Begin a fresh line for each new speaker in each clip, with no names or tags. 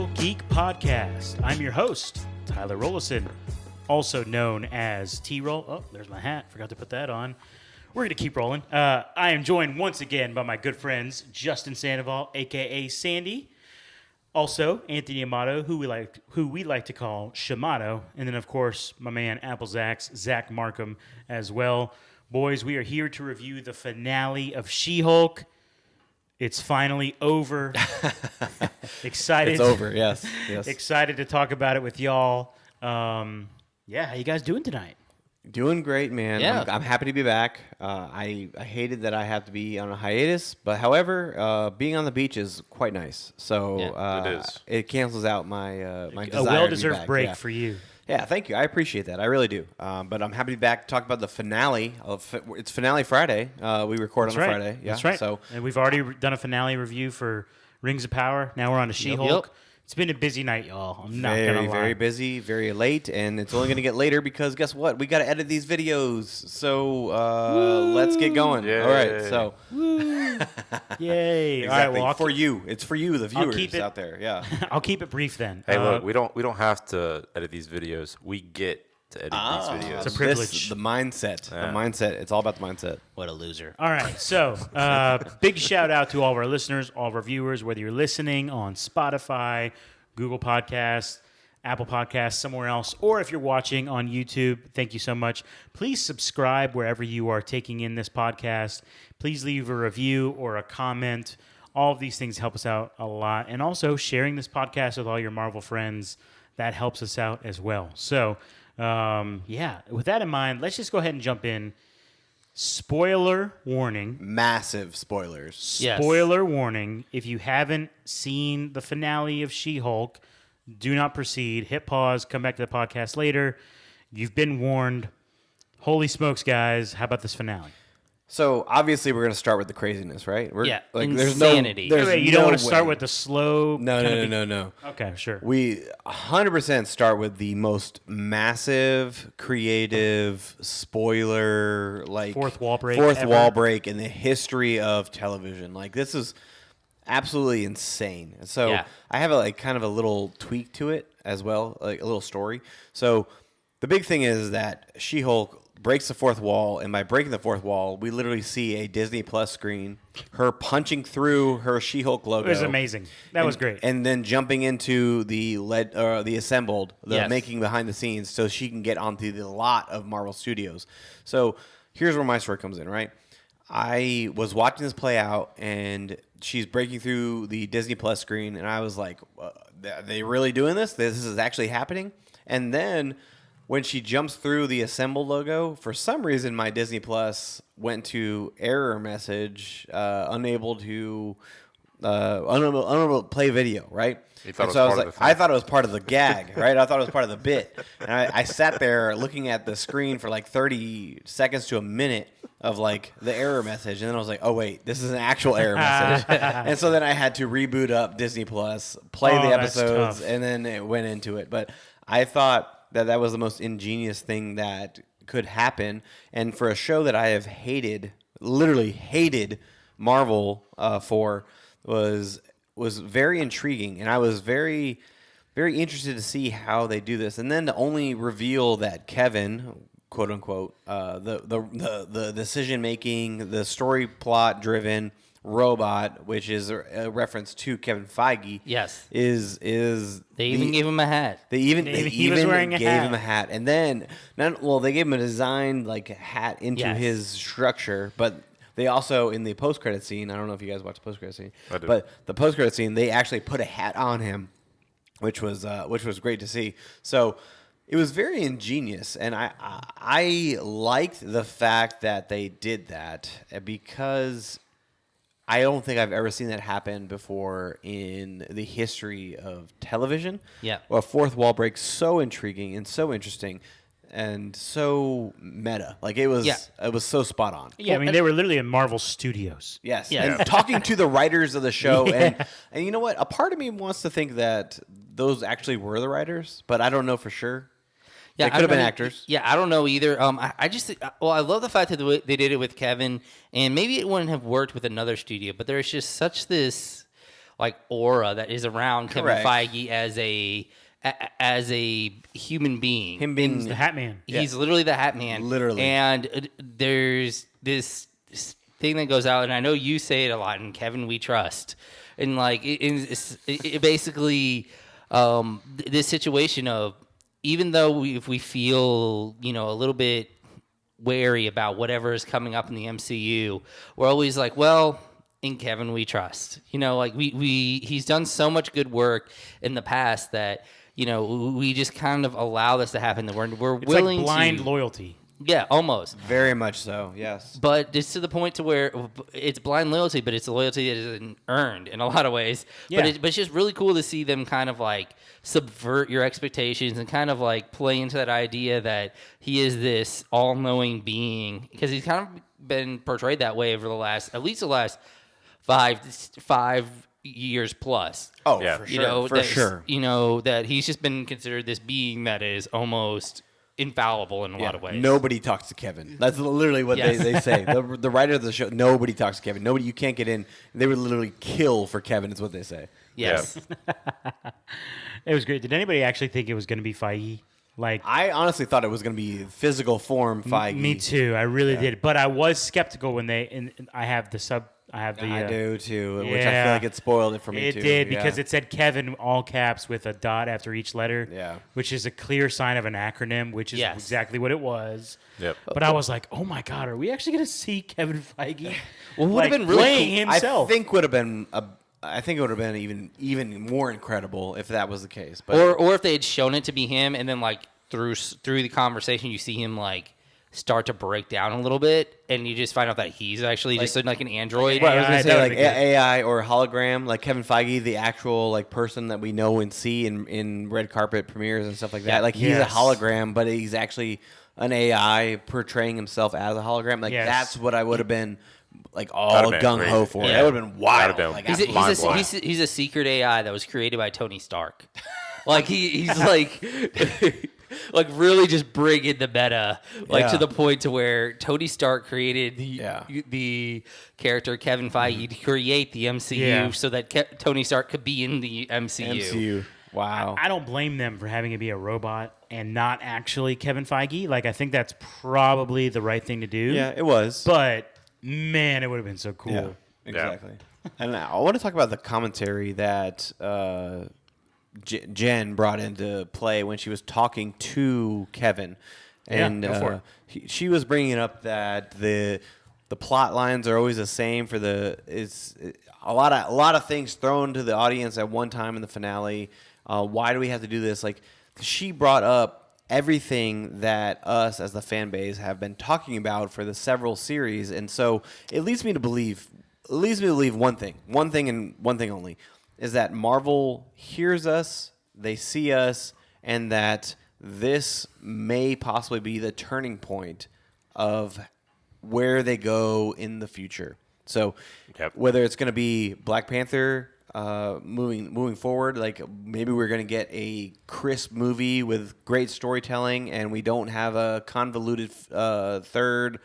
Real Geek Podcast. I'm your host, Tyler Rollison, also known as T-Roll. Oh, there's my hat. Forgot to put that on. We're going to keep rolling. I am joined once again by my good friends, Justin Sandoval, a.k.a. Sandy. Also, Anthony Amato, who we like to call Shamato. And then, of course, my man Applezack's Zach Markham as well. Boys, we are here to review the finale of She-Hulk. It's finally over. Excited.
It's over, yes.
Excited to talk about it with y'all. How you guys doing tonight?
Doing great, man.
Yeah.
I'm happy to be back. I hated that I have to be on a hiatus, but however, being on the beach is quite nice. So
it is.
It cancels out my my desire
A well-deserved
to be back.
break
Yeah.
for you.
Yeah, thank you. I appreciate that. I really do. But I'm happy to be back to talk about the finale of it's Finale Friday. We record on a Friday. Yeah,
That's right.
So
And we've already done a finale review for Rings of Power. Now we're on to She-Hulk.
Yep.
It's been a busy night, y'all. I'm not going to lie.
very busy, very late, and it's only going to get later because guess what? We got to edit these videos. So let's get going.
Yay.
All right. So
Yay.
exactly.
All right, well,
for you. It's for you, the viewers
keep it-
out there. Yeah.
I'll keep it brief then.
Hey, look, we don't have to edit these videos. We get to edit these videos.
It's a privilege.
The mindset.
Yeah.
The mindset. It's all about the mindset.
What a loser.
All right, so big shout out to all of our listeners, all of our viewers, whether you're listening on Spotify, Google Podcasts, Apple Podcasts, somewhere else, or if you're watching on YouTube, thank you so much. Please subscribe wherever you are taking in this podcast. Please leave a review or a comment. All of these things help us out a lot. And also sharing this podcast with all your Marvel friends, that helps us out as well. So, with that in mind, let's just go ahead and jump in. Spoiler warning.
Massive spoilers.
Yes.
Spoiler warning. If you haven't seen the finale of She-Hulk, do not proceed. Hit pause. Come back to the podcast later. You've been warned. Holy smokes, guys. How about this finale?
So obviously we're going to start with the craziness, right?
Insanity.
Wait, you don't want to start with the slow...
No.
Okay, sure.
We 100% start with the most massive, creative, spoiler,
Fourth wall break
fourth
ever.
wall break in the history of television. Like, this is absolutely insane. So
Yeah.
I have kind of a little tweak to it as well, like a little story. So the big thing is that She-Hulk breaks the fourth wall, and by breaking the fourth wall, we literally see a Disney Plus screen, her punching through her She-Hulk logo.
It was amazing. That was great.
And then jumping into the assembled,
Yes.
making behind the scenes, so she can get onto the lot of Marvel Studios. So here's where my story comes in, right? I was watching this play out, and she's breaking through the Disney Plus screen, and I was like, are they really doing this? This is actually happening? And then when she jumps through the assembled logo, for some reason my Disney Plus went to error message, unable to play video, right?
You thought
And
it was
so I
part
was
of the
I
thing.
thought it was part of the gag, right? I thought it was part of the bit. And I sat there looking at the screen for like 30 seconds to a minute of like the error message. And then I was like, oh, wait, this is an actual error message. And so then I had to reboot up Disney Plus, play the
that's
episodes,
tough.
and then it went into it. But I thought that was the most ingenious thing that could happen. And for a show that I have literally hated Marvel for, was very intriguing. And I was very, very interested to see how they do this. And then to only reveal that Kevin, quote unquote, the decision making, the story plot driven robot, which is a reference to Kevin Feige.
Yes.
Is
They even gave him a hat.
He
was
even
wearing a
gave
hat.
him a hat, and then they gave him a designed hat into
Yes.
his structure, but they also in the post credit scene. I don't know if you guys watched the post credit scene,
I did.
but the post credit scene they actually put a hat on him, which was great to see. So it was very ingenious, and I liked the fact that they did that because I don't think I've ever seen that happen before in the history of television.
Yeah.
A fourth wall break so intriguing and so interesting and so meta. Like it was so spot on.
Yeah, I mean, they were literally in Marvel Studios.
Yes.
Yeah.
And talking to the writers of the show and you know what? A part of me wants to think that those actually were the writers, but I don't know for sure.
Yeah,
They could have been
I mean,
actors.
Yeah, I don't know either. I just I love the fact that they did it with Kevin, and maybe it wouldn't have worked with another studio, but there's just such this like aura that is around
Correct.
Kevin Feige as a human being.
Him being
He's the Hat Man.
He's literally the Hat Man.
Literally.
And there's this thing that goes out, and I know you say it a lot, and Kevin, we trust. And like it basically this situation of, even though if we feel, you know, a little bit wary about whatever is coming up in the MCU, we're always like, well, in Kevin we trust. You know, like he's done so much good work in the past that, you know, we just kind of allow this to happen. That we're
It's
willing
like blind
to,
loyalty.
yeah, almost.
very much so. Yes.
But it's to the point to where it's blind loyalty, but it's a loyalty that isn't earned in a lot of ways.
Yeah.
But it's just really cool to see them kind of like subvert your expectations and kind of like play into that idea that he is this all-knowing being, because he's kind of been portrayed that way over at least the last five years plus.
Oh,
Yeah.
for
You
sure.
know,
for
that's-
sure.
You know, that he's just been considered this being that is almost infallible in a lot of ways.
Nobody talks to Kevin. That's literally what
Yes.
they say. The writer of the show, nobody talks to Kevin. Nobody, you can't get in. They would literally kill for Kevin, is what they say.
Yes.
It was great. Did anybody actually think it was going to be Feige? Like,
I honestly thought it was going to be physical form Feige.
me too. I really did. But I was skeptical when and I have the sub. I have the.
I do too, which I
yeah.
feel like it spoiled it for me
It
too.
did, because
Yeah.
it said Kevin all caps with a dot after each letter.
Yeah.
Which is a clear sign of an acronym, which is
Yes.
exactly what it was.
Yep.
But I was like, oh my God, are we actually going to see Kevin Feige?
Well, it would have been really
playing
cool.
himself.
I think would have been I think it would have been even more incredible if that was the case. But
Or if they had shown it to be him, and then like through the conversation, you see him like start to break down a little bit, and you just find out that he's actually just like an android.
Well, I was gonna
AI,
say
that
like
would've been good.
AI or hologram, like Kevin Feige, the actual like person that we know and see in red carpet premieres and stuff like that. Like he's
Yes.
a hologram, but he's actually an AI portraying himself as a hologram. Like
Yes.
that's what I would have been like all
That'd have been
gung ho
crazy.
for.
Yeah.
That would have been wild.
That'd have been
Like,
He's a,
Mind
he's, a,
blowing.
he's a secret AI that was created by Tony Stark. Like he's like like really just bringing the meta, like to
Yeah.
the point to where Tony Stark created
Yeah.
the character Kevin Feige to create the MCU
Yeah.
so that Tony Stark could be in the MCU.
MCU. Wow.
I don't blame them for having it be a robot and not actually Kevin Feige. Like, I think that's probably the right thing to do.
Yeah, it was.
But, man, it would have been so cool.
Yeah, exactly. And I want to talk about the commentary that Jen brought into play when she was talking to Kevin,
Yeah,
and
go for it.
she was bringing up that the plot lines are always the same for a lot of things thrown to the audience at one time in the finale. Why do we have to do this? Like, she brought up everything that us as the fan base have been talking about for the several series, and so it leads me to believe one thing and one thing only, is that Marvel hears us, they see us, and that this may possibly be the turning point of where they go in the future. So
Yep.
whether it's going to be Black Panther moving forward, like maybe we're going to get a crisp movie with great storytelling, and we don't have a convoluted third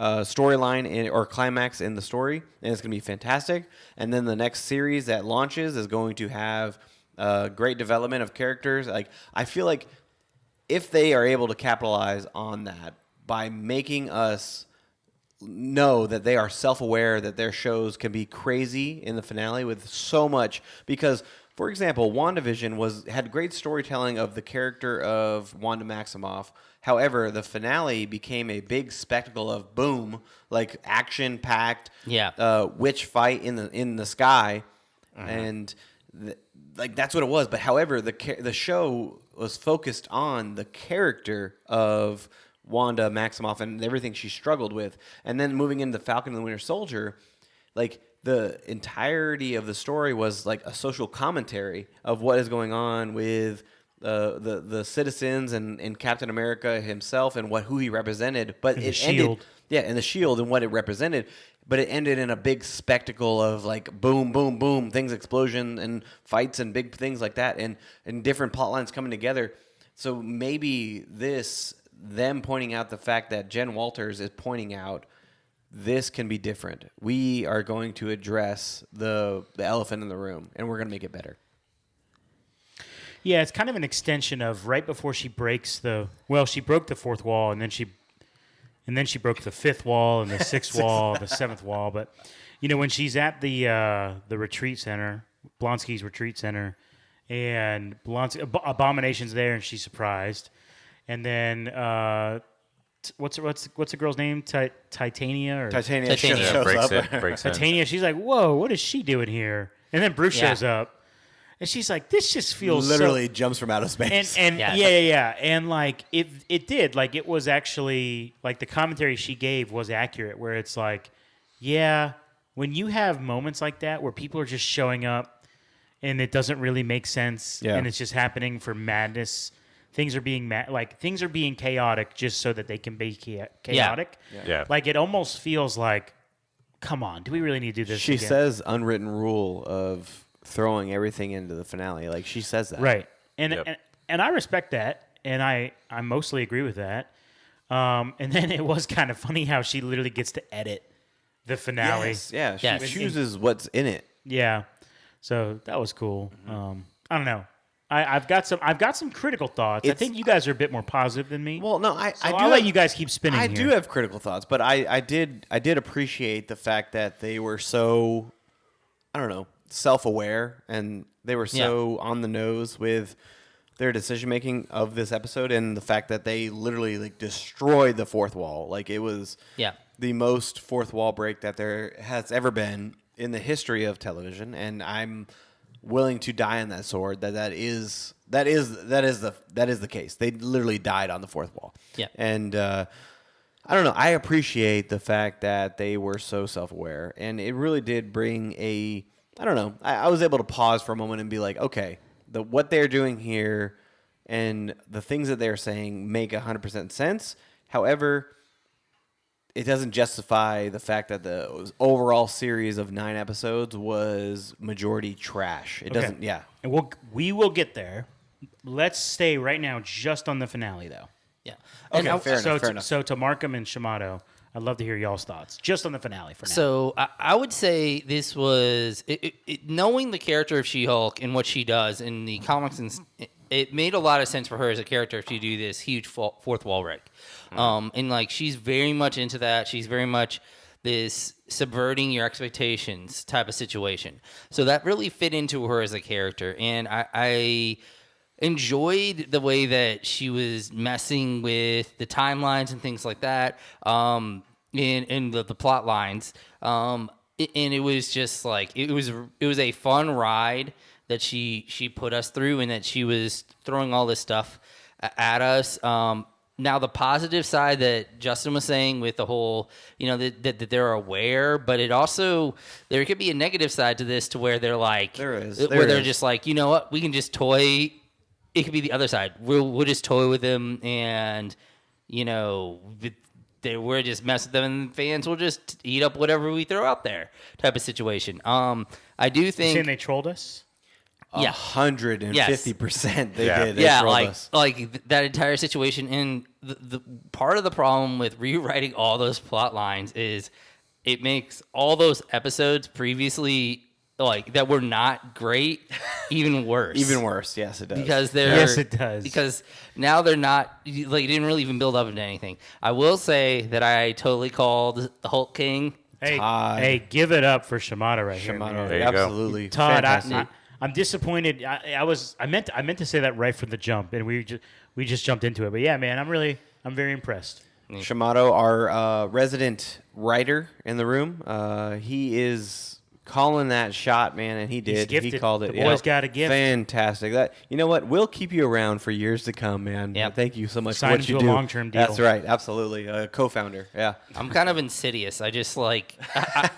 storyline or climax in the story, and it's going to be fantastic. And then the next series that launches is going to have great development of characters. Like, I feel like if they are able to capitalize on that by making us know that they are self-aware that their shows can be crazy in the finale with so much, because for example, WandaVision had great storytelling of the character of Wanda Maximoff. However, the finale became a big spectacle of boom, like action-packed, witch fight in the sky, and like that's what it was. But however, the show was focused on the character of Wanda Maximoff and everything she struggled with, and then moving into Falcon and the Winter Soldier, like the entirety of the story was like a social commentary of what is going on with the citizens and Captain America himself and who he represented. But
And
it
the
ended,
shield.
and the shield and what it represented. But it ended in a big spectacle of like boom, boom, boom, things, explosion and fights and big things like that, and different plot lines coming together. So maybe them pointing out the fact that Jen Walters is pointing out this can be different. We are going to address the elephant in the room, and we're going to make it better.
Yeah, it's kind of an extension of right before she breaks she broke the fourth wall, and then she broke the fifth wall and the sixth wall, the seventh wall. But when she's at the retreat center, Blonsky's retreat center, and Abomination's there, and she's surprised, and then what's the girl's name? Titania
Titania
Titania.
shows
breaks
up.
in, breaks in.
Titania. She's like, "Whoa, what is she doing here?" And then Bruce shows up. And she's like, "This just feels
Literally jumps from outer space.
And
Yeah.
yeah. And like it did. Like it was actually like the commentary she gave was accurate. Where it's like, yeah, when you have moments like that where people are just showing up and it doesn't really make sense,
Yeah.
and it's just happening for madness. Things are being things are being chaotic just so that they can be chaotic.
Yeah.
Like it almost feels like, come on, do we really need to do this?
She
again?
says unwritten rule of throwing everything into the finale. Like she says that.
Right. And
Yep.
and I respect that, and I mostly agree with that. And then it was kind of funny how she literally gets to edit the finale.
Yes. Yeah. She
Yes.
chooses what's in it.
Yeah. So that was cool. I don't know. I've got some critical thoughts. I
It's-
think you guys are a bit more positive than me.
Well, no, I
so
do
I'll let
have-
you guys keep spinning.
I
here.
do have critical thoughts, but I did appreciate the fact that they were so, I don't know, self-aware, and they were so on the nose with their decision making of this episode, and the fact that they literally like destroyed the fourth wall. Like it was the most fourth wall break that there has ever been in the history of television, and I'm willing to die on that sword. That is the case. They literally died on the fourth wall.
Yeah.
And I don't know. I appreciate the fact that they were so self-aware, and it really did bring a. I don't know. I was able to pause for a moment and be like, okay, what they're doing here and the things that they're saying make 100% sense. However, it doesn't justify the fact that the overall series of 9 episodes was majority trash. It doesn't. Yeah.
And we will get there. Let's stay right now just on the finale, though.
Yeah.
Okay,
And
fair enough.
So to Markham and Shamato, I'd love to hear y'all's thoughts just on the finale for now.
So I would say this was knowing the character of She-Hulk and what she does in the comics, and it made a lot of sense for her as a character to do this huge fourth wall break. And like she's very much into that. She's very much this subverting your expectations type of situation. So that really fit into her as a character, and I enjoyed the way that she was messing with the timelines and things like that, in the plot lines. And it was just like it was a fun ride that she put us through, and that she was throwing all this stuff at us. Now the positive side that Justin was saying with the whole, that they're aware, but it also, there could be a negative side to this, to where they're like, they're just like, you know what, we can just toy. It could be the other side. We'll just toy with them, and we're just mess with them, and fans will just eat up whatever we throw out there, type of situation. I do think,
saying they trolled us.
150% they
Yeah.
did. They
Yeah,
trolled us.
like that entire situation. And the part of the problem with rewriting all those plot lines is it makes all those episodes previously that were not great even worse.
Even worse, yes, it does.
Because they're
Yes, it does.
Because now they're not it didn't really even build up into anything. I will say that I totally called the Hulk King.
Todd.
Give it up for Shamato right here.
Shamato,
man.
There you go.
absolutely.
Todd,
Fantastic.
I'm disappointed. I meant to say that right from the jump, and we just jumped into it. But yeah, man, I'm very impressed.
Shamato, our resident writer in the room, he is calling that shot, man, and he did.
gifted.
He called it.
The boy's got a gift.
Fantastic. You know what? We'll keep you around for years to come, man.
Yep.
Thank you so much
Sign
for what
him
you
to a
do.
long-term deal.
That's right. Absolutely. Co-founder. Yeah.
I'm kind of insidious. I just I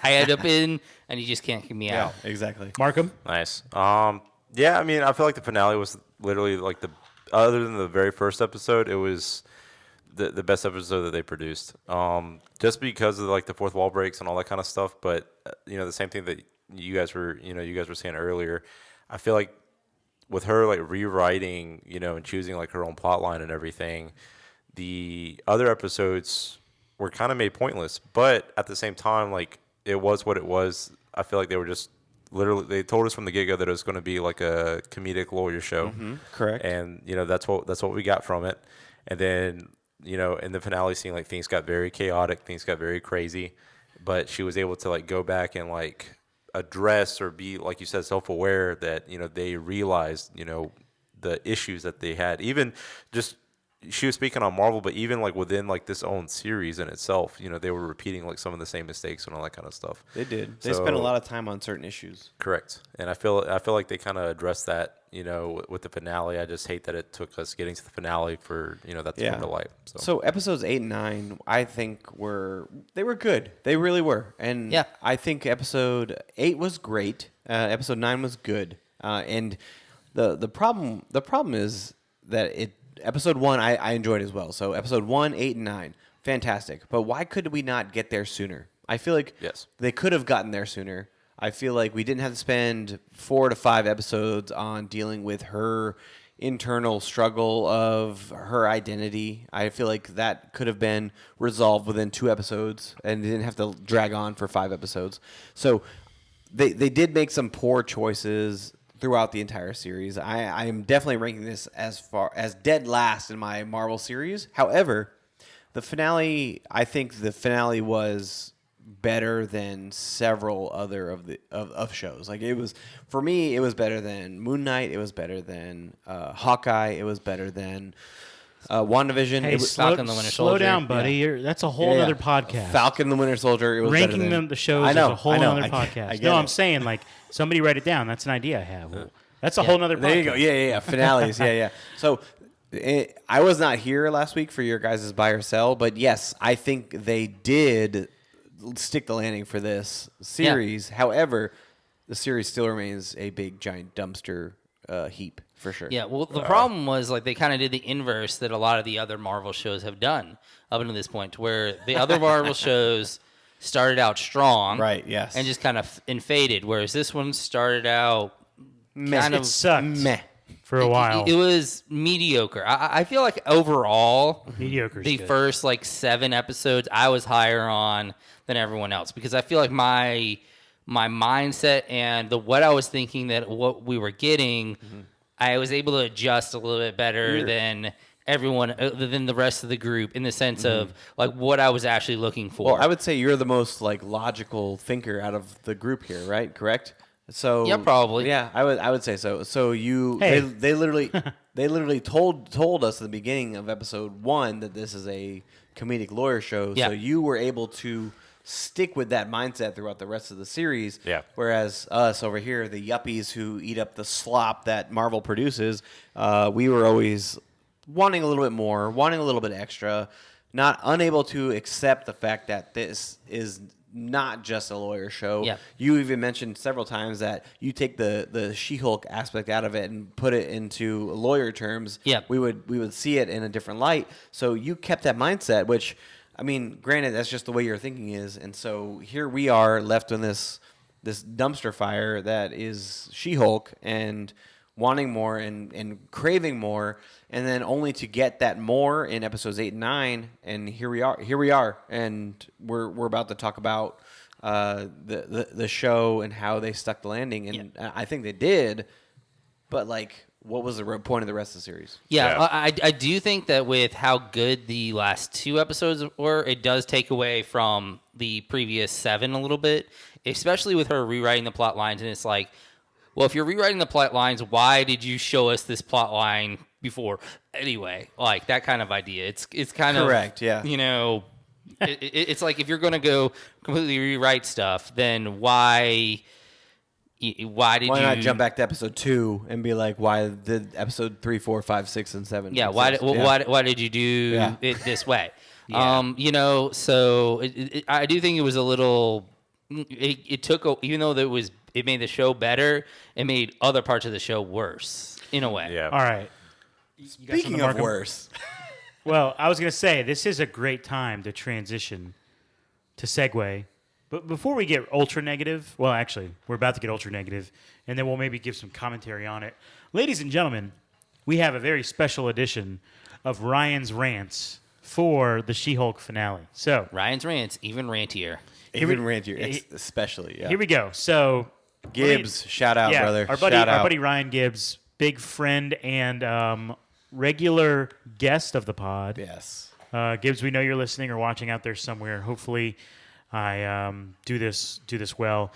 end up in, and you just can't get me out.
Exactly.
Markham.
Nice. Yeah, I mean, I feel like the finale was literally like other than the very first episode, it was the best episode that they produced. Just because of the fourth wall breaks and all that kind of stuff. But the same thing that you guys were saying earlier. I feel like with her rewriting, and choosing her own plot line and everything, the other episodes were kind of made pointless. But at the same time, like it was what it was. I feel like they were just literally they told us from the get-go that it was going to be like a comedic lawyer show.
Correct.
And that's what we got from it. And then in the finale scene, like things got very chaotic, things got very crazy, but she was able to like go back and like address or be, like you said, self-aware that they realized the issues that they had. Even just she was speaking on Marvel, but even like within like this own series in itself, they were repeating like some of the same mistakes and all that kind of stuff.
They did. They spent a lot of time on certain issues.
Correct. And I feel like they kind of addressed that, with the finale. I just hate that it took us getting to the finale for, that to come to light.
So episodes 8 and 9, I think they were good. They really were. And I think episode 8 was great. Episode 9 was good. And the problem is that episode 1 I enjoyed as well. So episode 1, 8, and 9, fantastic. But why could we not get there sooner? I feel like they could have gotten there sooner. I feel like we didn't have to spend 4 to 5 episodes on dealing with her internal struggle of her identity. I feel like that could have been resolved within 2 episodes and didn't have to drag on for 5 episodes. So they did make some poor choices throughout the entire series. I am definitely ranking this as far as dead last in my Marvel series. However, the finale, I think the finale was better than several other of shows. Like it was, for me, it was better than Moon Knight. It was better than Hawkeye. It was better than WandaVision.
Hey,
it was
Falcon the Winter
slow
Soldier.
down, buddy. That's a whole other podcast.
Falcon the Winter Soldier. It was
Ranking
better than,
the shows is a whole other podcast.
I get
No,
it.
I'm saying like somebody write it down. That's an idea I have. That's a whole other podcast.
There you go. Yeah. Finales. yeah. So I was not here last week for your guys' buy or sell, but yes, I think they did stick the landing for this series. Yeah. However, the series still remains a big, giant dumpster heap for sure.
Yeah, well, the problem was like they kind of did the inverse that a lot of the other Marvel shows have done up until this point, where the other Marvel shows started out strong,
right? Yes,
and just kind of faded, whereas this one started out kind of
sucked for a while.
It was mediocre. I feel like overall,
mediocre.
The first like 7 episodes, I was higher on than everyone else because I feel like my mindset and what I was thinking that what we were getting, I was able to adjust a little bit better than everyone, than the rest of the group in the sense of like what I was actually looking for.
Well, I would say you're the most like logical thinker out of the group here, right? Correct? So
yeah, probably.
Yeah, I would say so. So they literally told us at the beginning of episode 1 that this is a comedic lawyer show.
Yeah.
So you were able to stick with that mindset throughout the rest of the series.
Yeah.
Whereas us over here, the yuppies who eat up the slop that Marvel produces, we were always wanting a little bit more, wanting a little bit extra, not unable to accept the fact that this is not just a lawyer show.
Yeah.
You even mentioned several times that you take the She-Hulk aspect out of it and put it into lawyer terms.
Yeah.
We would see it in a different light. So you kept that mindset, which, I mean, granted, that's just the way your thinking is. And so here we are left in this dumpster fire that is She-Hulk and wanting more and craving more, and then only to get that more in episodes 8 and 9. And here we are, and we're about to talk about the show and how they stuck the landing, and I think they did. But like, what was the point of the rest of the series?
Yeah. I do think that with how good the last 2 episodes were, it does take away from the previous 7 a little bit, especially with her rewriting the plot lines. And it's like, well, if you're rewriting the plot lines, why did you show us this plot line before? Anyway, like that kind of idea. It's kind of
correct. Yeah.
It's like if you're going to go completely rewrite stuff, then why not
jump back to episode 2 and be like, why did episode 3, 4, 5, 6, and 7?
Yeah. Why did you do it this way?
Yeah.
So I do think it was a little. It took, even though it made the show better, it made other parts of the show worse in a way.
Yeah.
All right.
Speaking of worse.
Well, I was going to say, this is a great time to transition to segue. But before we get ultra negative, well, actually, we're about to get ultra negative, and then we'll maybe give some commentary on it. Ladies and gentlemen, we have a very special edition of Ryan's Rants for the She-Hulk finale. So
Ryan's rants, even rantier.
Even rantier, especially. Yeah.
here we go. So
Gibbs, shout out, brother.
Our buddy,
shout out.
our buddy Ryan Gibbs, big friend and regular guest of the pod.
Yes.
Gibbs, we know you're listening or watching out there somewhere. Hopefully, I do this well.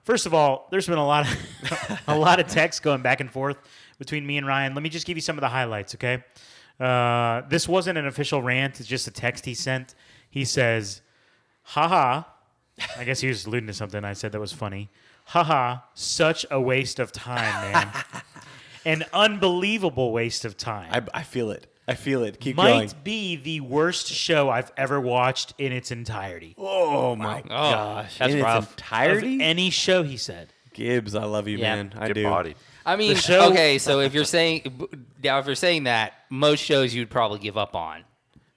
First of all, there's been a lot of text going back and forth between me and Ryan. Let me just give you some of the highlights, okay? This wasn't an official rant. It's just a text he sent. He says, haha. I guess he was alluding to something I said that was funny. Haha, such a waste of time, man. An unbelievable waste of time.
I feel it. I feel it. Keep going.
Might be the worst show I've ever watched in its entirety.
Oh, my gosh.
That's
In
rough.
its entirety?
Of any show, he said.
Gibbs, I love you,
Yeah.
man. I
Get
do.
bodied.
I mean,
show-
okay, so if you're saying that, most shows you'd probably give up on.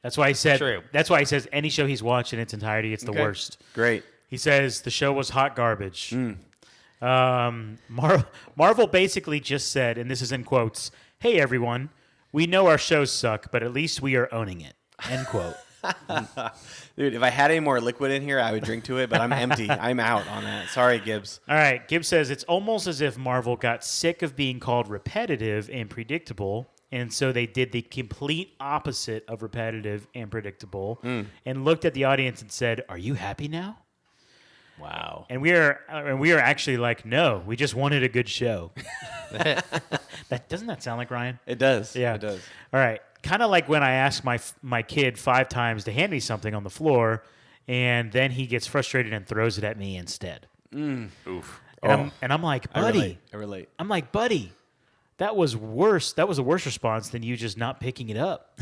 That's why he said.
True.
That's why he says any show he's watched in its entirety, it's the
Okay.
worst.
Great.
He says the show was hot garbage. Marvel basically just said, and this is in quotes, "Hey everyone, we know our shows suck, but at least we are owning it." End quote.
Dude, if I had any more liquid in here, I would drink to it, but I'm empty. I'm out on that. Sorry, Gibbs.
All right, Gibbs says it's almost as if Marvel got sick of being called repetitive and predictable, and so they did the complete opposite of repetitive and predictable, and looked at the audience and said, "Are you happy now?"
Wow.
And we are actually like, "No, we just wanted a good show." Doesn't that sound like Ryan?
It does.
Yeah,
It does.
All right, kind of like when I ask my kid 5 times to hand me something on the floor, and then he gets frustrated and throws it at me instead.
Oof.
And I'm like, buddy,
I relate.
I'm like, buddy, that was worse. That was a worse response than you just not picking it up.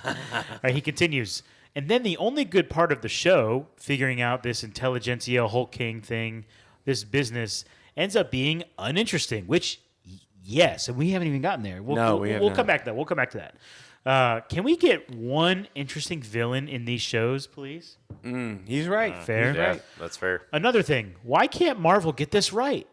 All right, he continues. And then the only good part of the show, figuring out this intelligentsia Hulk King thing, this business, ends up being uninteresting, which, yes, and we haven't even gotten there.
No, we have
We'll
not.
come back to that. We'll come back to that. Can we get one interesting villain in these shows, please?
He's right.
Fair.
Yeah, that's fair.
Another thing, why can't Marvel get this right?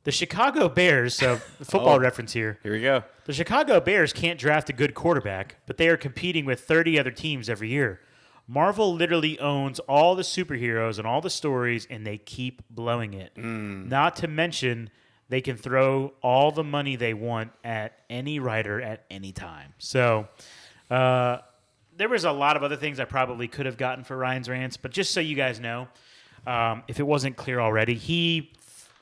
The Chicago Bears, so football reference here.
Here we go.
The Chicago Bears can't draft a good quarterback, but they are competing with 30 other teams every year. Marvel literally owns all the superheroes and all the stories, and they keep blowing it. Not to mention, they can throw all the money they want at any writer at any time. So there was a lot of other things I probably could have gotten for Ryan's rants, but just so you guys know, if it wasn't clear already, he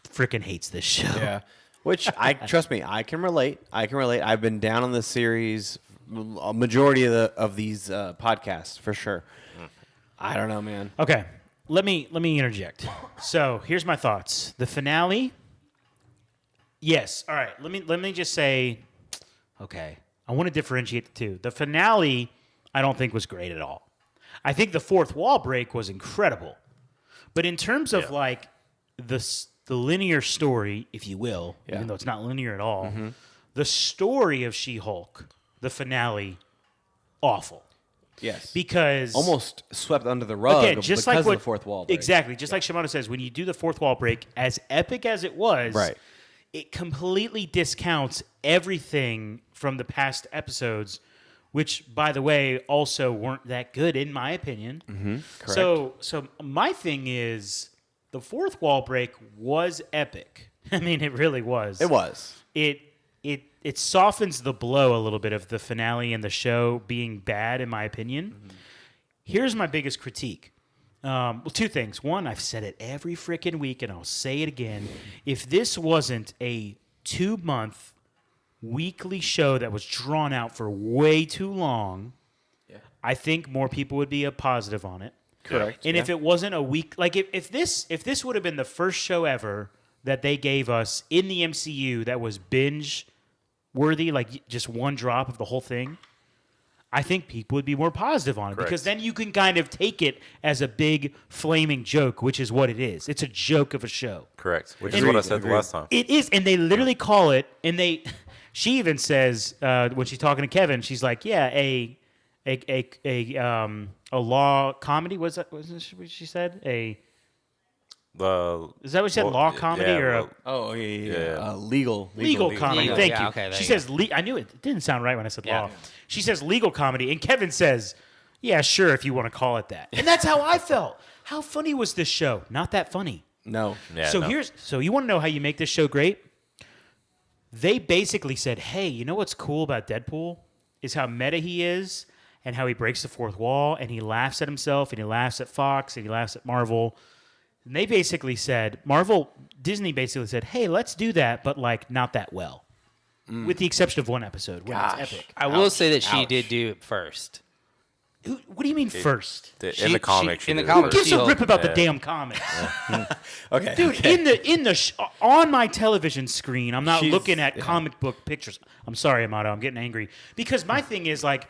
freaking hates this show.
Yeah. Which trust me, I can relate. I've been down on this series a majority of these podcasts for sure. I don't know, man.
Okay, let me interject. So here's my thoughts. The finale. Yes. All right. Let me just say. Okay, I want to differentiate the two. The finale, I don't think was great at all. I think the fourth wall break was incredible, but in terms of like the linear story, if you will, even though it's not linear at all, the story of She-Hulk, the finale, awful.
Yes.
Because
almost swept under the rug
again, just
because
like
of
what,
the fourth wall break.
Exactly. Just like Shimano says, when you do the fourth wall break, as epic as it was,
Right.
it completely discounts everything from the past episodes, which, by the way, also weren't that good, in my opinion.
Correct.
So my thing is, the fourth wall break was epic. I mean, it really was.
It was.
It softens the blow a little bit of the finale and the show being bad, in my opinion. Here's my biggest critique. Well, 2 things. One, I've said it every freaking week, and I'll say it again. If this wasn't a 2-month weekly show that was drawn out for way too long, I think more people would be positive on it.
Correct.
And if it wasn't a week, like if this would have been the first show ever that they gave us in the MCU that was binge worthy, like just one drop of the whole thing, I think people would be more positive on it.
Correct.
Because then you can kind of take it as a big flaming joke, which is what it is. It's a joke of a show.
Correct. Which is what I said the last time.
It is, and they literally call it, and she even says when she's talking to Kevin, she's like, "Yeah, a law comedy." Was that what she said? Is that what she said? Law comedy or a
Oh, yeah.
Yeah.
Legal
comedy?
Legal.
Thank
Yeah,
you.
okay, there
She
you
says, I knew it didn't sound right when I said
Yeah.
law. She says legal comedy, and Kevin says, Yeah, sure, if you want to call it that. And that's how I felt. How funny was this show? Not that funny.
No.
Yeah,
so
no.
so you want to know how you make this show great? They basically said, "Hey, you know what's cool about Deadpool is how meta he is and how he breaks the fourth wall and he laughs at himself and he laughs at Fox and he laughs at Marvel." And they basically said, Disney basically said, "Hey, let's do that, but like not that well." With the exception of one episode when it's epic.
I will say that she did do it first.
What do you mean first?
In the comics,
in the
did it
comics,
first.
Gives a rip about the
Yeah.
damn comics.
Okay.
Dude, in the on my television screen, I'm not
She's-
looking at comic book pictures. I'm sorry, Amato, I'm getting angry because my thing is like,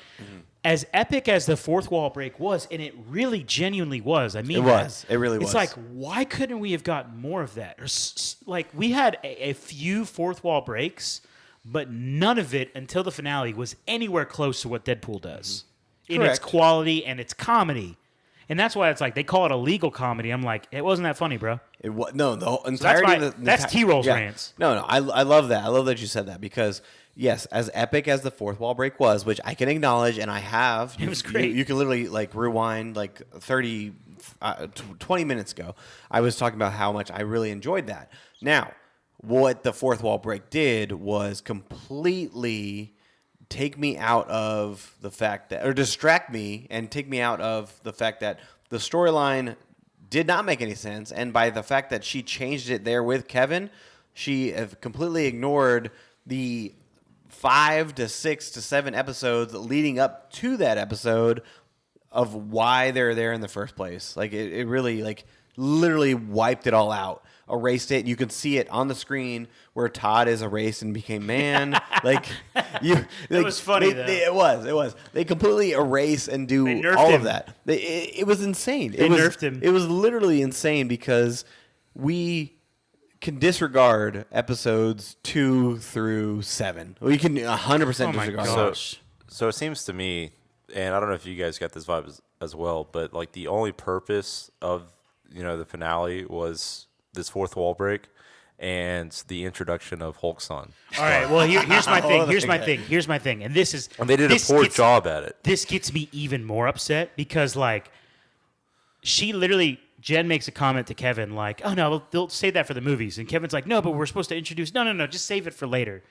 as epic as the fourth wall break was, and it really genuinely was. I mean,
It was. It really was.
It's like, why couldn't we have gotten more of that? Or like, we had a few fourth wall breaks, but none of it until the finale was anywhere close to what Deadpool does in its
Correct.
quality and its comedy. And that's why it's like they call it a legal comedy. I'm like, it wasn't that funny, bro.
It was no, the whole entirety.
my-
of the
that's T-Roll's rants.
No, I love that. I love that you said that because yes, as epic as the fourth wall break was, which I can acknowledge, and I have.
It was great.
You can literally like rewind like 20 minutes ago. I was talking about how much I really enjoyed that. Now, what the fourth wall break did was completely take me out of the fact that, or distract me and take me out of the fact that the storyline did not make any sense. And by the fact that she changed it there with Kevin, she have completely ignored the 5 to 6 to 7 episodes leading up to that episode of why they're there in the first place. Like it really like literally wiped it all out. Erased it. You can see it on the screen where Todd is erased and became man. Like you,
That was funny, though.
It was. They completely erase and do
nerfed
all
him.
of that. It was insane.
They
it was,
nerfed him.
It was literally insane because we can disregard episodes 2 through 7. We can 100%
Oh my
disregard.
gosh.
So it seems to me, and I don't know if you guys got this vibe as well, but like the only purpose of the finale was this fourth wall break and the introduction of Hulk's son.
All right. Well, here's my thing. Here's my
Okay.
thing. Here's my thing. And this is.
And they did a
this
poor
gets-
job at it.
This gets me even more upset because, like, Jen makes a comment to Kevin, like, "Oh no, they'll save that for the movies." And Kevin's like, "No, but we're supposed to introduce." No, just save it for later.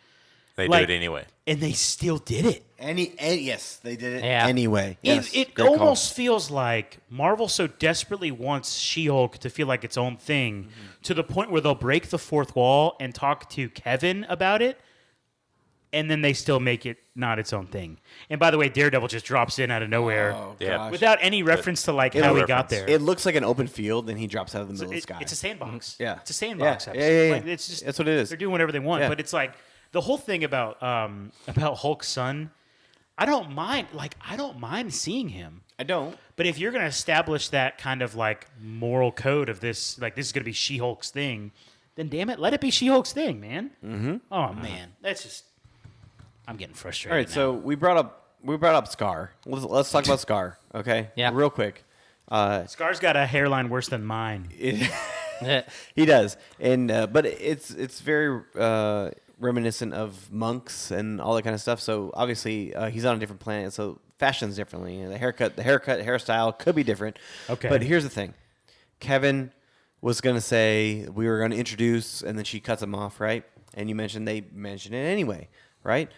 They
Like-
do it anyway.
And they still did it.
Yes, they did it
Yeah.
anyway. Yes,
It
good call.
almost feels like Marvel so desperately wants She-Hulk to feel like its own thing to the point where they'll break the fourth wall and talk to Kevin about it, and then they still make it not its own thing. And by the way, Daredevil just drops in out of nowhere
Oh,
Yeah.
gosh.
without any reference to like
It-
how
no
he got
reference.
there.
It looks like an open field, and he drops out of the middle of the sky.
It's a sandbox.
Yeah.
It's a sandbox
Yeah.
episode.
Yeah.
Like, it's just,
That's what it is.
They're doing whatever they want.
Yeah.
But it's like the whole thing about Hulk's son, I don't mind seeing him.
I don't.
But if you're going to establish that kind of like moral code of this, like this is going to be She-Hulk's thing, then damn it, let it be She-Hulk's thing, man. Mm-hmm. Oh man, that's just. I'm getting frustrated.
All right,
now.
so we brought up Scar. Let's talk about Scar, okay?
Yeah.
Real quick.
Scar's got a hairline worse than mine.
He does, and but it's very reminiscent of monks and all that kind of stuff. So obviously he's on a different planet, so fashions differently. The hairstyle could be different.
Okay.
But here's the thing: Kevin was gonna say we were gonna introduce, and then she cuts him off, right? And you mentioned they mention it anyway, right?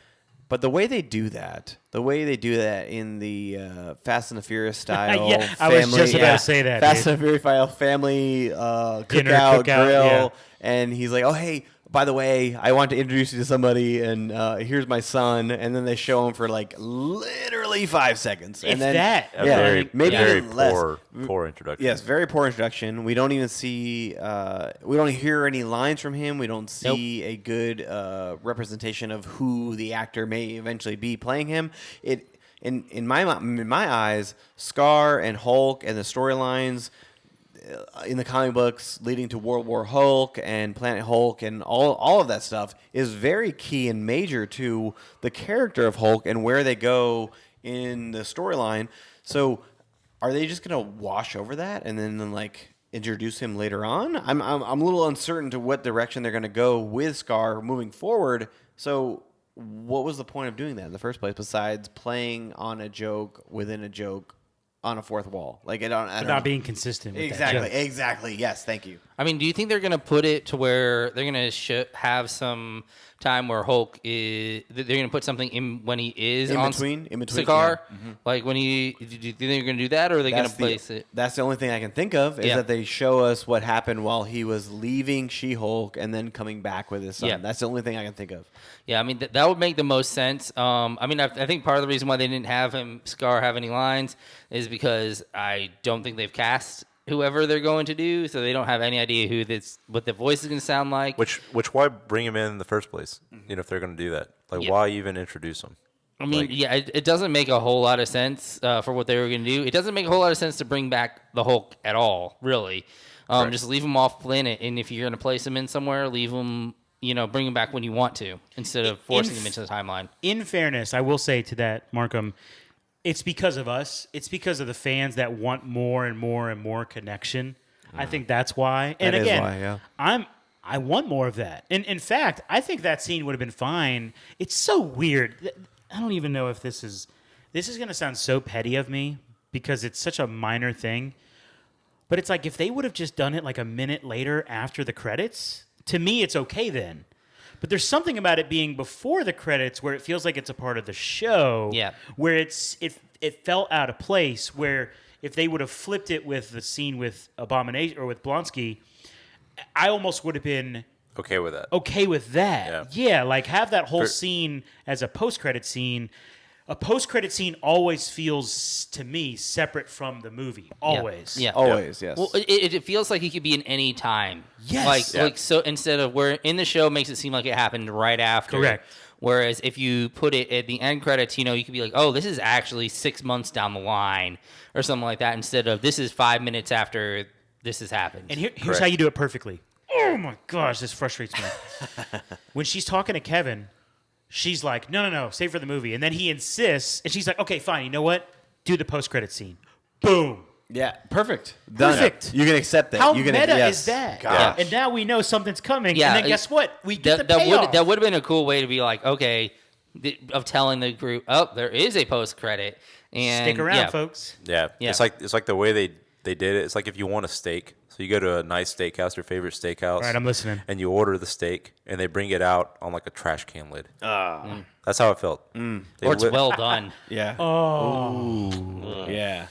But the way they do that in the Fast and the Furious style,
Yeah, I was just about to say that,
Fast
dude.
and the Furious style family
Dinner,
cookout,
cookout,
grill,
yeah.
and he's like, "Oh, hey, by the way, I want to introduce you to somebody, and here's my son." And then they show him for like literally 5 seconds,
If
and then
that.
A
yeah,
very,
maybe
very
even less.
poor introduction.
Yes, very poor introduction. We don't even see, we don't hear any lines from him. We don't see a good representation of who the actor may eventually be playing him. In my eyes, Scar and Hulk and the storylines in the comic books leading to World War Hulk and Planet Hulk and all of that stuff is very key and major to the character of Hulk and where they go in the storyline. So are they just going to wash over that and then like introduce him later on? I'm a little uncertain to what direction they're going to go with Scar moving forward. So what was the point of doing that in the first place besides playing on a joke within a joke on a fourth wall. Like, I don't
Not
know.
being consistent. With
Exactly.
That joke.
Exactly. Yes. Thank you.
I mean, do you think they're going to put it to where they're going to have some time where Hulk is? They're going to put something in when he is
In
on
between,
Sakaar?
yeah. Mhm.
Like when he? Do you think they're going to do that, or are they going to place it?
That's the only thing I can think of is
Yeah.
that they show us what happened while he was leaving She-Hulk and then coming back with his son.
Yeah.
That's the only thing I can think of.
Yeah, I mean that would make the most sense. I mean, I think part of the reason why they didn't have Scar have any lines is because I don't think they've cast whoever they're going to do, so they don't have any idea what the voice is going to sound like.
Which why bring him in the first place? You know, if they're going to do that, like
Yeah.
why even introduce him?
I mean,
Like-
yeah, it doesn't make a whole lot of sense for what they were going to do. It doesn't make a whole lot of sense to bring back the Hulk at all, really.
Right.
Just leave him off planet, and if you're going to place him in somewhere, leave him, bring him back when you want to, instead of forcing him into the timeline.
In fairness, I will say to that, Markham, it's because of us. It's because of the fans that want more and more and more connection. I think that's why. And
That is
again,
why, yeah.
I want more of that. And in fact, I think that scene would have been fine. It's so weird. I don't even know if this is going to sound so petty of me because it's such a minor thing. But it's like if they would have just done it like a minute later after the credits, to me it's okay then. But there's something about it being before the credits where it feels like it's a part of the show.
Yeah.
Where it felt out of place. Where if they would have flipped it with the scene with Abomination or with Blonsky, I almost would have been
Okay with that.
okay with that. Yeah, like have that whole scene as a post-credit scene. A post-credit scene always feels to me separate from the movie. Always.
Yeah.
Always, yes.
Well, it feels like he could be in any time.
Yes.
Like so instead of where in the show makes it seem like it happened right after.
Correct.
Whereas if you put it at the end credits, you could be like, oh, this is actually 6 months down the line or something like that, instead of this is 5 minutes after this has happened.
And here's
Correct.
how you do it perfectly. Oh my gosh, this frustrates me. When she's talking to Kevin, she's like, no, save for the movie. And then he insists, and she's like, okay, fine, you know what? Do the post-credit scene. Boom.
Yeah, perfect. Done.
Perfect.
You can accept that.
How
you can,
meta
yes.
is that?
Gosh.
And now we know something's coming.
Yeah,
And then guess what? We get the
that
payoff.
would have been a cool way to be like, okay, of telling the group, oh, there is a post credit, and
Stick around,
yeah,
folks.
Yeah.
Yeah.
It's like the way they did it. It's like if you want a steak, so you go to a nice steakhouse, your favorite steakhouse.
All right, I'm listening.
And you order the steak, and they bring it out on like a trash can lid. That's how it felt. They
or it's
lit-
well done.
Yeah.
Oh.
Yeah.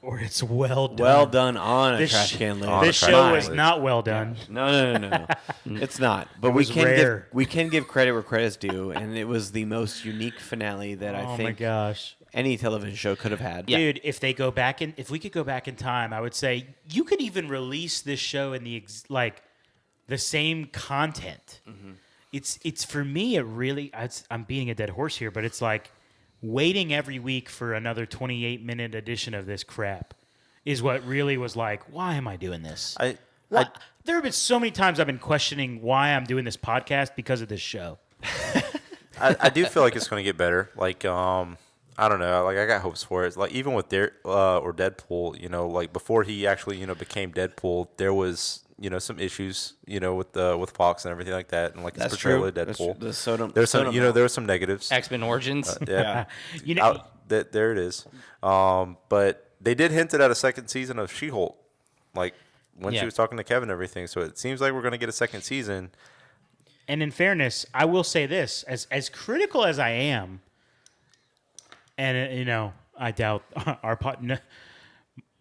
Or it's well done.
Well done on a
This
trash
sh-
can lid.
on a
This
trash
show
can
was
lid.
not well done.
No. It's not. But we
was
can
rare.
give credit where credit's due, and it was the most unique finale that I
Oh my
think
gosh.
any television show could have had.
Yeah.
Dude, if we could go back in time, I would say you could even release this show in the same content.
Mm-hmm.
It's for me. I'm beating a dead horse here, but it's like waiting every week for another 28-minute edition of this crap is what really was like. Why am I doing this? There have been so many times I've been questioning why I'm doing this podcast because of this show.
I do feel like it's going to get better. Like, I don't know. Like, I got hopes for it. Like, even with Deadpool, like before he actually, became Deadpool, there was, some issues, with Fox and everything like that, and like his
That's
portrayal
true.
of Deadpool.
That's true.
There's some, there were some negatives.
X-Men Origins.
Yeah.
You know,
There it is. But they did hint at a second season of She-Hulk, like when
Yeah.
she was talking to Kevin and everything. So it seems like we're going to get a second season.
and in fairness, I will say this: as critical as I am, and I doubt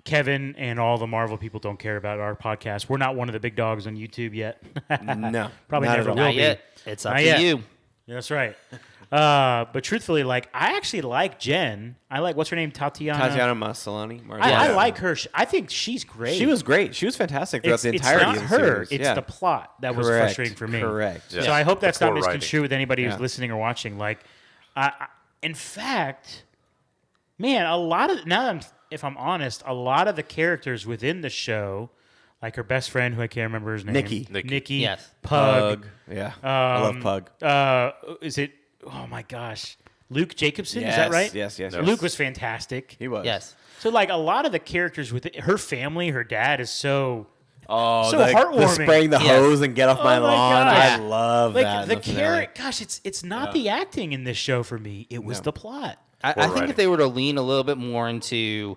Kevin and all the Marvel people don't care about our podcast. We're not one of the big dogs on YouTube yet.
No.
Probably
not
never
at all.
will
Not
be.
yet. It's up
Not
to
yet.
you.
That's right. But truthfully, I actually like Jen. I like what's her name, Tatiana.
Tatiana Maslany.
I like her. I think she's great.
She was great. She was fantastic throughout the
It's
entirety
not
of the
her.
series.
It's
Yeah.
the plot that was
Correct.
frustrating for me.
Correct.
Yeah.
So I hope that's
The
not
poor writing.
misconstrued with anybody who's
Yeah.
listening or watching. In fact, man, a lot of if I'm honest, a lot of the characters within the show, like her best friend, who I can't remember his name,
Nikki.
Yes.
Pug.
Yeah. I love Pug.
Is it? Oh my gosh, Luke Jacobson. Is
Yes,
that right?
yes, yes,
No.
yes.
Luke was fantastic.
He was.
Yes.
So a lot of the characters with her family, her dad is so.
Oh,
So
the
heartwarming.
spraying the
Yes.
hose and get off my
Oh my
lawn.
gosh.
I love that.
The
in finale.
character, gosh, it's not the acting in this show for me. It was
No.
the plot.
I think if they were to lean a little bit more into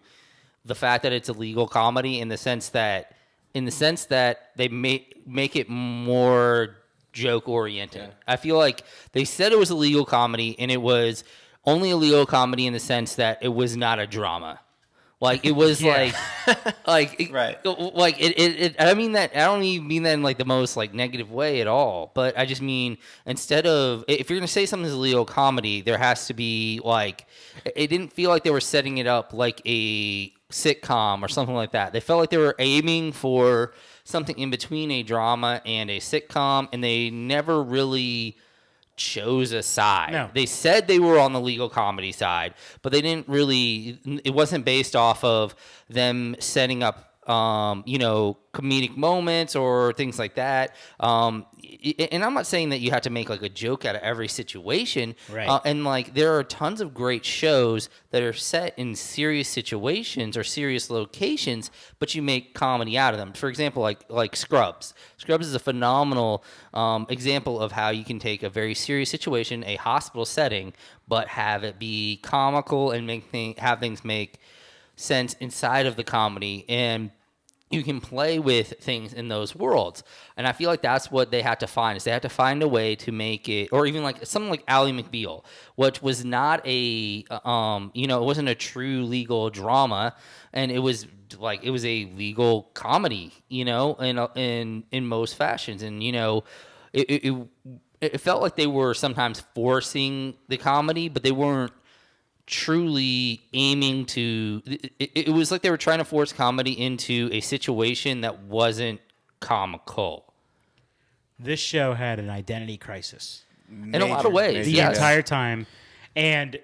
the fact that it's a legal comedy in the sense that they make it more joke oriented. Yeah. I feel like they said it was a legal comedy, and it was only a legal comedy in the sense that it was not a drama. Like it was right. Like it. I mean that. I don't even mean that in like the most like negative way at all. But I just mean instead of if you're gonna say something's a legal comedy, there has to be like it didn't feel like they were setting it up like a sitcom or something like that. They felt like they were aiming for something in between a drama and a sitcom, and they never really chose a side. No. They said they were on the legal comedy side, but they didn't really. It wasn't based off of them setting up, comedic moments or things like that. And I'm not saying that you have to make like a joke out of every situation.
Right.
And like there are tons of great shows that are set in serious situations or serious locations, but you make comedy out of them. For example, like Scrubs. Scrubs is a phenomenal example of how you can take a very serious situation, a hospital setting, but have it be comical and have things make sense inside of the comedy, and you can play with things in those worlds. And I feel like that's what they had to find, is they had to find a way to make it, or even like something like Ally McBeal, which was not a, it wasn't a true legal drama, and it was a legal comedy, in most fashions. And, it felt like they were sometimes forcing the comedy, but they weren't truly aiming to. It was like they were trying to force comedy into a situation that wasn't comical.
This show had an identity crisis
in a lot of ways,
the entire time, and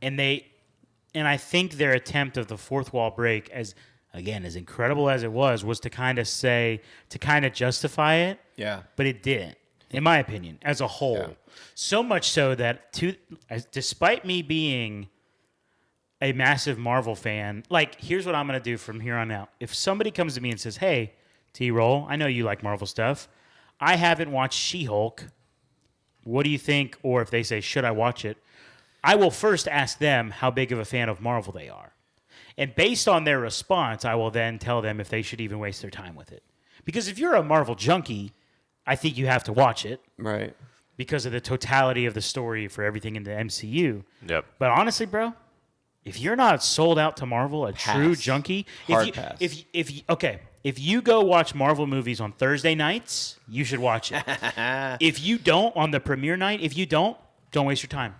I think their attempt of the fourth wall break, as incredible as it was to kind of justify it.
Yeah,
but it didn't, in my opinion, as a whole. Yeah. So much so that despite me being a massive Marvel fan, like, here's what I'm going to do from here on out. If somebody comes to me and says, hey, T-Roll, I know you like Marvel stuff. I haven't watched She-Hulk. What do you think? Or if they say, should I watch it? I will first ask them how big of a fan of Marvel they are. And based on their response, I will then tell them if they should even waste their time with it. Because if you're a Marvel junkie, I think you have to watch it.
Right.
Because of the totality of the story for everything in the MCU.
Yep.
But honestly, bro, if you're not sold out to Marvel, true junkie,
pass.
If you go watch Marvel movies on Thursday nights, you should watch it. If you don't, on the premiere night, don't waste your time.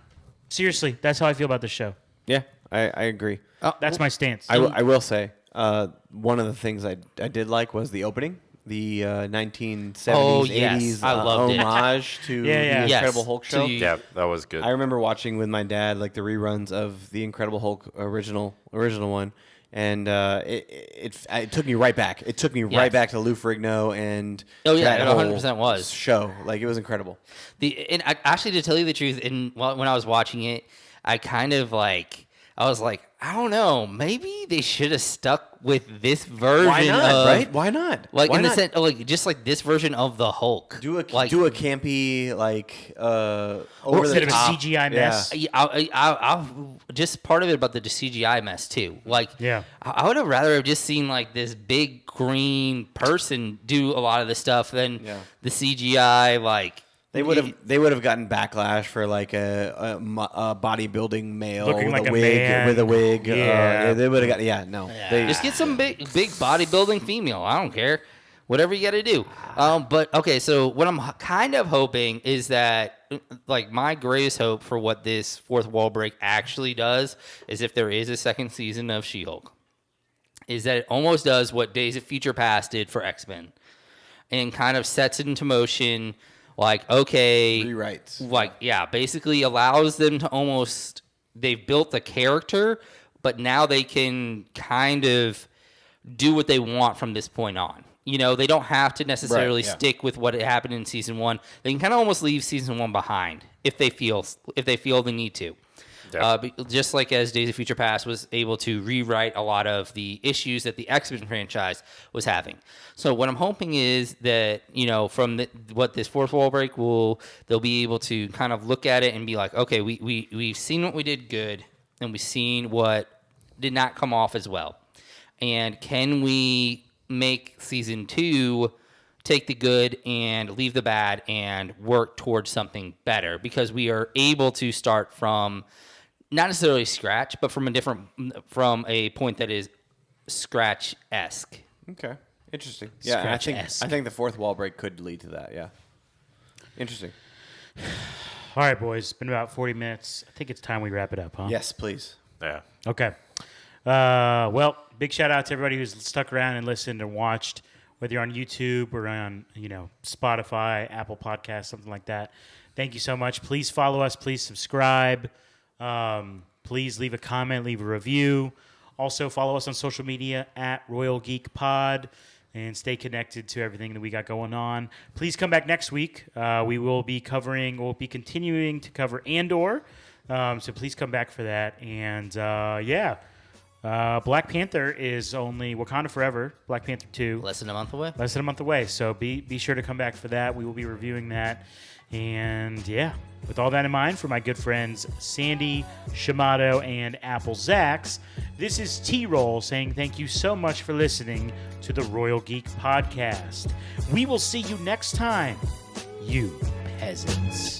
Seriously, that's how I feel about this show.
Yeah, I agree.
That's my stance.
I will say, one of the things I did like was the opening. The 1970s, 80s homage to the Incredible Hulk show.
Yeah, that was good.
I remember watching with my dad like the reruns of the Incredible Hulk original one, and it took me right back. It took me right back to Lou Ferrigno and
it 100% was
show. Like, it was incredible.
Actually, to tell you the truth, when I was watching it, I kind of I was like, I don't know. Maybe they should have stuck with this version.
Why not? Right? Why not?
Like,
Why
in
not?
the sense, just like this version of the Hulk.
Do a campy over the
top. Of a CGI mess.
Yeah. I'll just part of it about the CGI mess too. Like, I would have rather have just seen like this big green person do a lot of the stuff than the CGI like.
They would have gotten backlash for like a bodybuilding male
looking
with
like
a wig with a wig. They would have got
just get some big bodybuilding female. I don't care, whatever you got to do. But okay, so what I'm kind of hoping is that like my greatest hope for what this fourth wall break actually does is if there is a second season of She-Hulk, is that it almost does what Days of Future Past did for X-Men, and kind of sets it into motion. Like, okay.
Rewrites.
Like, basically allows them to almost, they've built the character, but now they can kind of do what they want from this point on. They don't have to necessarily stick with what happened in season one. They can kind of almost leave season one behind if they feel the need to. Just like as Days of Future Past was able to rewrite a lot of the issues that the X-Men franchise was having. So what I'm hoping is that, from what this fourth wall break they'll be able to kind of look at it and be like, okay, we've seen what we did good. and we've seen what did not come off as well. And can we make season 2 take the good and leave the bad and work towards something better? Because we are able to start from not necessarily scratch, but from a point that is scratch-esque.
Okay, interesting. Yeah, and I
Scratch-esque.
think the fourth wall break could lead to that. Yeah, interesting.
All right, boys. It's been about 40 minutes. I think it's time we wrap it up, huh?
Yes, please.
Yeah.
Okay. Well, big shout out to everybody who's stuck around and listened and watched, whether you're on YouTube or on, Spotify, Apple Podcasts, something like that. Thank you so much. Please follow us. Please subscribe. Please leave a comment, leave a review. Also, follow us on social media at Royal Geek Pod and stay connected to everything that we got going on. Please come back next week. We'll be continuing to cover Andor. So please come back for that. And Black Panther is only Wakanda Forever, Black Panther 2.
Less than a month away.
Less than a month away. So be sure to come back for that. We will be reviewing that. And yeah, with all that in mind, for my good friends Sandy, Shamato, and Apple Zax, this is T-Roll saying thank you so much for listening to the Royal Geek Podcast. We will see you next time, you peasants.